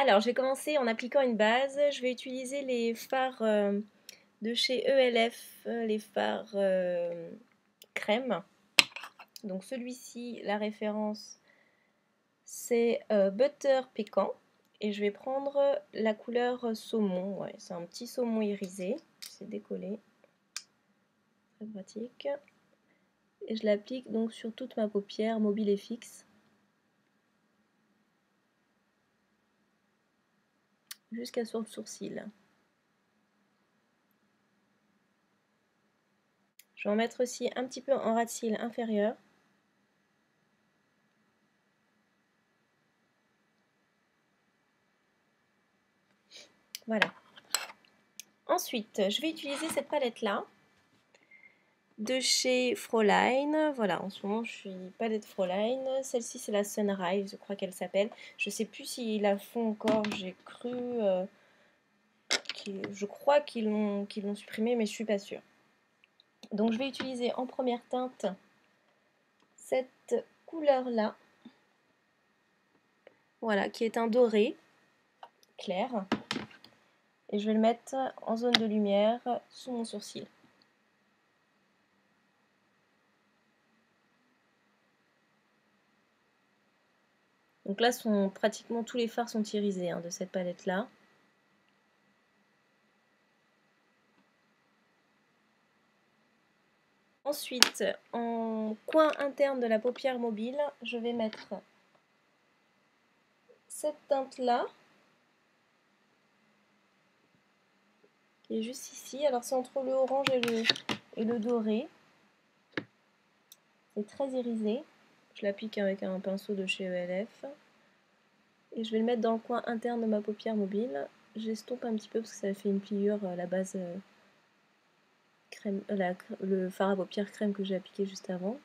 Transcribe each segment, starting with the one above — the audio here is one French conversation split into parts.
Alors, je vais commencer en appliquant une base. Je vais utiliser les fards de chez ELF, les fards crème. Donc celui-ci, la référence, c'est Butter Pécan. Et je vais prendre la couleur saumon. Ouais, c'est un petit saumon irisé. C'est décollé. Très pratique. Et je l'applique donc sur toute ma paupière mobile et fixe. Jusqu'à sur le sourcil. Je vais en mettre aussi un petit peu en ras de cils inférieur. Voilà. Ensuite, je vais utiliser cette palette-là de chez Fräulein. Voilà, en ce moment, je suis palette Fräulein. Celle-ci, c'est la Sunrise, je crois qu'elle s'appelle. Je sais plus s'ils la font encore. J'ai cru... je crois qu'ils l'ont supprimée, mais je suis pas sûre. Donc, je vais utiliser en première teinte cette couleur-là. Voilà, qui est un doré clair. Et je vais le mettre en zone de lumière sous mon sourcil. Donc là, pratiquement tous les fards sont irisés de cette palette-là. Ensuite, en coin interne de la paupière mobile, je vais mettre cette teinte-là, qui est juste ici. Alors c'est entre le orange et le doré. C'est très irisé. Je l'applique avec un pinceau de chez ELF. Et je vais le mettre dans le coin interne de ma paupière mobile. J'estompe un petit peu parce que ça fait une pliure à la base crème, le fard à paupières crème que j'ai appliqué juste avant.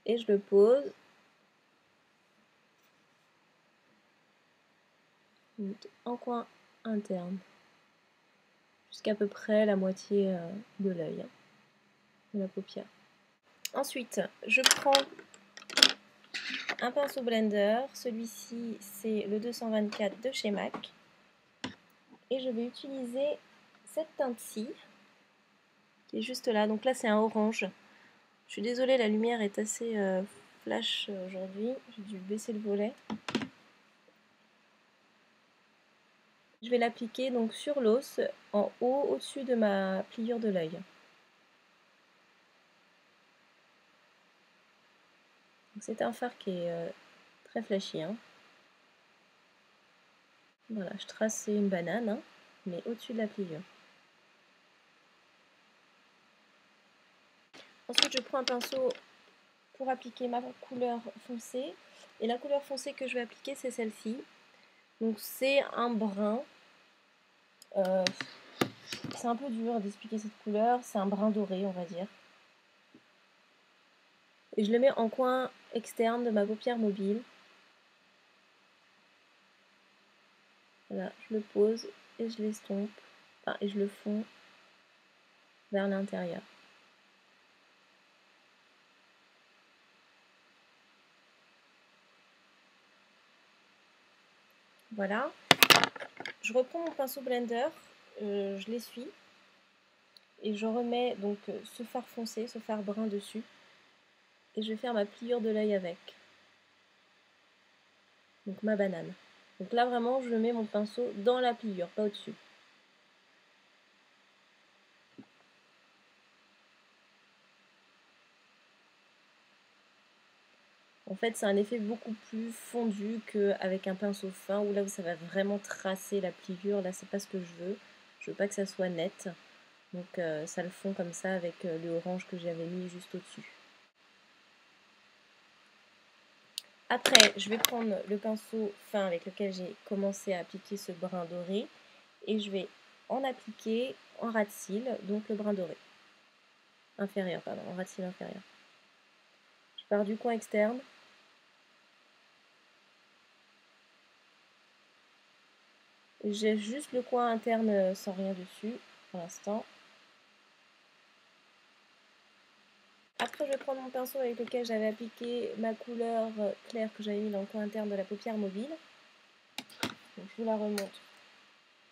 Et je le pose. En coin interne. Jusqu'à peu près la moitié de l'œil, de la paupière. Ensuite, je prends un pinceau blender. Celui-ci, c'est le 224 de chez MAC. Et je vais utiliser cette teinte-ci, qui est juste là. Donc là, c'est un orange. Je suis désolée, la lumière est assez flash aujourd'hui. J'ai dû baisser le volet. Je vais l'appliquer donc sur l'os, en haut, au-dessus de ma pliure de l'œil. C'est un fard qui est très flashy. Voilà, je trace une banane, mais au-dessus de la pliure. Ensuite, je prends un pinceau pour appliquer ma couleur foncée. Et la couleur foncée que je vais appliquer, c'est celle-ci. Donc c'est un brun. C'est un peu dur d'expliquer cette couleur. C'est un brun doré, on va dire. Et je le mets en coin externe de ma paupière mobile. Voilà, je le pose et je l'estompe. Enfin, et je le fonds vers l'intérieur. Voilà. Je reprends mon pinceau blender, je l'essuie. Et je remets donc ce fard foncé, ce fard brun dessus. Et je vais faire ma pliure de l'œil avec. Donc ma banane. Donc là vraiment je mets mon pinceau dans la pliure, pas au-dessus. En fait c'est un effet beaucoup plus fondu qu'avec un pinceau fin où là ça va vraiment tracer la pliure. Là c'est pas ce que je veux. Je veux pas que ça soit net. Donc ça le fond comme ça avec le orange que j'avais mis juste au-dessus. Après, je vais prendre le pinceau fin avec lequel j'ai commencé à appliquer ce brun doré et je vais en appliquer en ras de cils, donc le brun doré. Inférieur, pardon, en ras de cils inférieur. Je pars du coin externe. J'ai juste le coin interne sans rien dessus pour l'instant. Après, je vais prendre mon pinceau avec lequel j'avais appliqué ma couleur claire que j'avais mis dans le coin interne de la paupière mobile. Donc, je vous la remontre.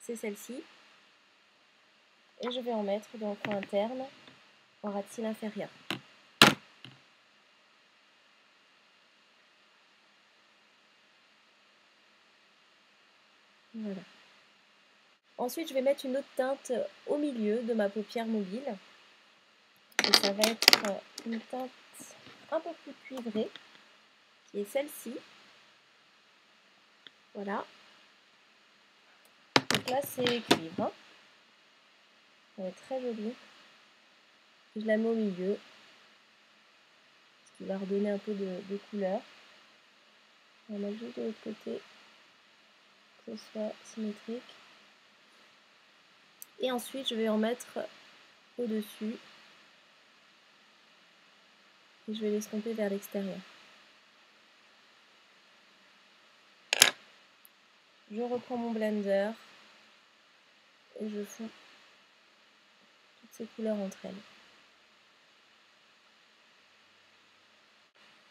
C'est celle-ci. Et je vais en mettre dans le coin interne, en ras de cils inférieur. Voilà. Ensuite, je vais mettre une autre teinte au milieu de ma paupière mobile. Et ça va être une teinte un peu plus cuivrée, qui est celle-ci. Voilà. Donc là, c'est cuivre. Hein. Elle est très jolie. Je la mets au milieu, ce qui va redonner un peu de couleur. On va juste de l'autre côté, que ce soit symétrique. Et ensuite, je vais en mettre au-dessus. Et je vais l'estomper vers l'extérieur. Je reprends mon blender et je fonds toutes ces couleurs entre elles.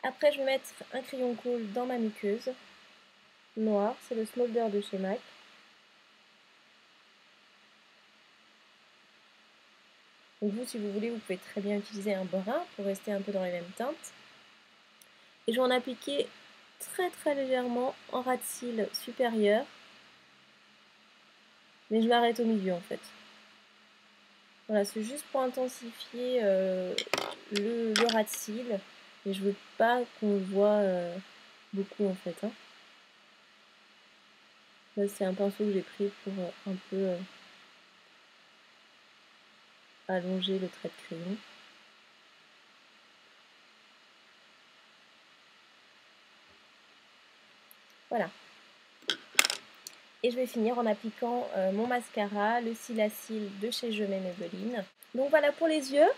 Après, je vais mettre un crayon colle dans ma muqueuse. Noir, c'est le Smolder de chez MAC. Donc vous, si vous voulez, vous pouvez très bien utiliser un brun pour rester un peu dans les mêmes teintes. Et je vais en appliquer très légèrement en ras de cils supérieur. Mais je m'arrête au milieu en fait. Voilà, c'est juste pour intensifier le ras de cils. Mais je veux pas qu'on le voit beaucoup en fait. Hein. Là, c'est un pinceau que j'ai pris pour un peu allonger le trait de crayon. Voilà. Et je vais finir en appliquant mon mascara, le cils à cils de chez Je m'aime Maybelline. Donc voilà pour les yeux.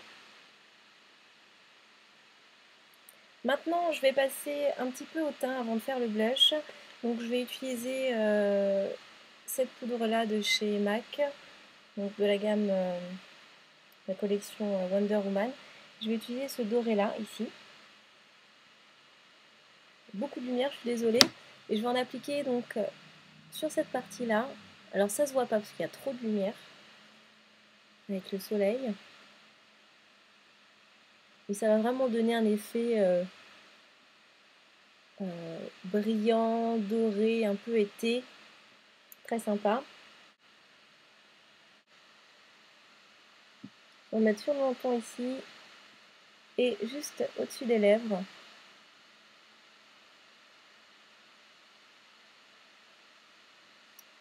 Maintenant, je vais passer un petit peu au teint avant de faire le blush. Donc je vais utiliser cette poudre-là de chez MAC, donc de la gamme, la collection Wonder Woman. Je vais utiliser ce doré-là, ici. Beaucoup de lumière, je suis désolée. Et je vais en appliquer donc sur cette partie-là. Alors ça se voit pas parce qu'il y a trop de lumière avec le soleil. Et ça va vraiment donner un effet brillant, doré, un peu été. Très sympa. On va mettre sur le menton ici et juste au-dessus des lèvres.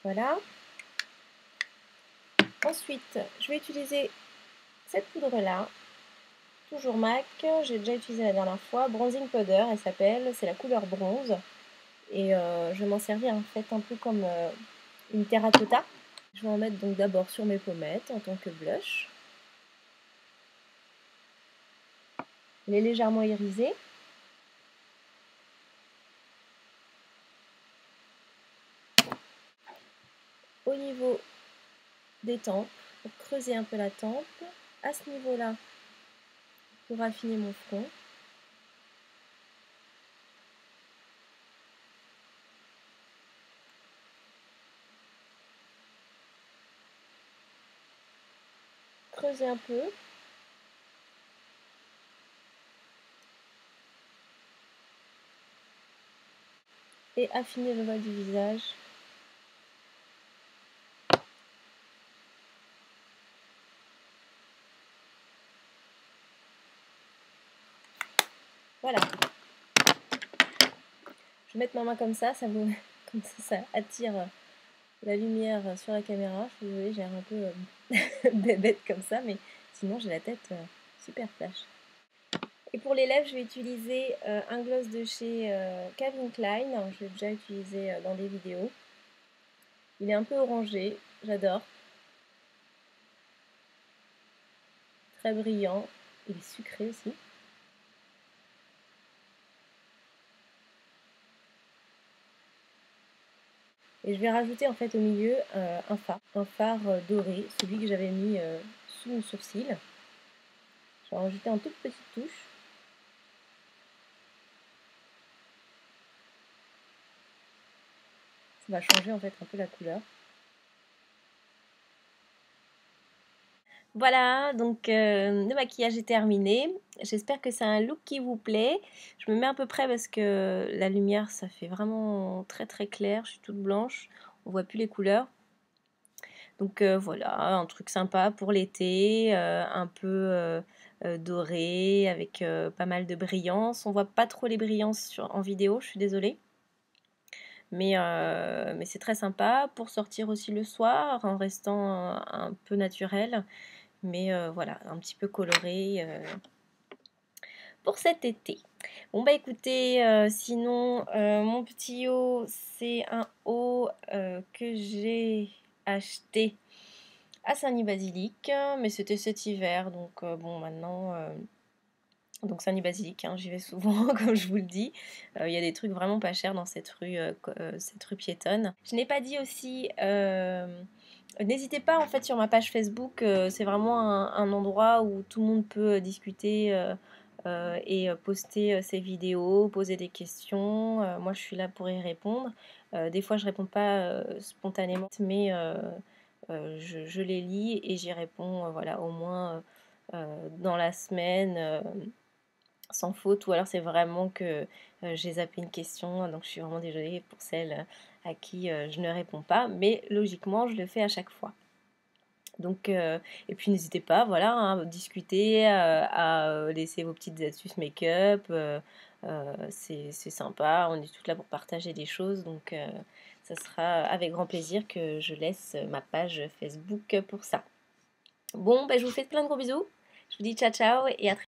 Voilà. Ensuite, je vais utiliser cette poudre-là. Toujours MAC, j'ai déjà utilisé la dernière fois. Bronzing Powder, elle s'appelle. C'est la couleur bronze. Et je vais m'en servir en fait un peu comme une terracotta. Je vais en mettre donc d'abord sur mes pommettes en tant que blush. Elle est légèrement irisée. Au niveau des tempes, pour creuser un peu la tempe. À ce niveau-là, pour affiner mon front. Creuser un peu. Et affiner le bas du visage. Voilà. Je vais mettre ma main comme ça vous... comme ça attire la lumière sur la caméra. Je suis désolée, j'ai l'air un peu bébête comme ça, mais sinon j'ai la tête super flash. Et pour les lèvres, je vais utiliser un gloss de chez Calvin Klein. Je l'ai déjà utilisé dans des vidéos. Il est un peu orangé, j'adore. Très brillant. Il est sucré aussi. Et je vais rajouter en fait au milieu un phare doré, celui que j'avais mis sous mon sourcil. Je vais rajouter une toute petite touche. Ça va changer en fait un peu la couleur. Voilà, donc le maquillage est terminé. J'espère que c'est un look qui vous plaît. Je me mets à peu près parce que la lumière, ça fait vraiment très très clair. Je suis toute blanche, on voit plus les couleurs. Donc voilà, un truc sympa pour l'été, un peu doré, avec pas mal de brillance. On voit pas trop les brillances en vidéo, je suis désolée. Mais c'est très sympa pour sortir aussi le soir en restant un peu naturel. Mais voilà, un petit peu coloré pour cet été. Bon bah écoutez, sinon mon petit haut, c'est un haut que j'ai acheté à Saint-Denis-Basilique, mais c'était cet hiver, donc bon maintenant... donc Saint-Denis-Basilique, hein, j'y vais souvent, comme je vous le dis. Il y a des trucs vraiment pas chers dans cette rue piétonne. Je n'ai pas dit aussi... n'hésitez pas en fait sur ma page Facebook, c'est vraiment un endroit où tout le monde peut discuter et poster ses vidéos, poser des questions. Moi je suis là pour y répondre. Des fois je réponds pas spontanément, mais je les lis et j'y réponds voilà, au moins dans la semaine sans faute, ou alors c'est vraiment que j'ai zappé une question, donc je suis vraiment désolée pour celles à qui je ne réponds pas, mais logiquement je le fais à chaque fois. Donc, et puis n'hésitez pas, voilà, hein, discuter, à laisser vos petites astuces make-up, c'est sympa, on est toutes là pour partager des choses, donc ça sera avec grand plaisir que je laisse ma page Facebook pour ça. Bon, ben, je vous fais plein de gros bisous, je vous dis ciao ciao et à très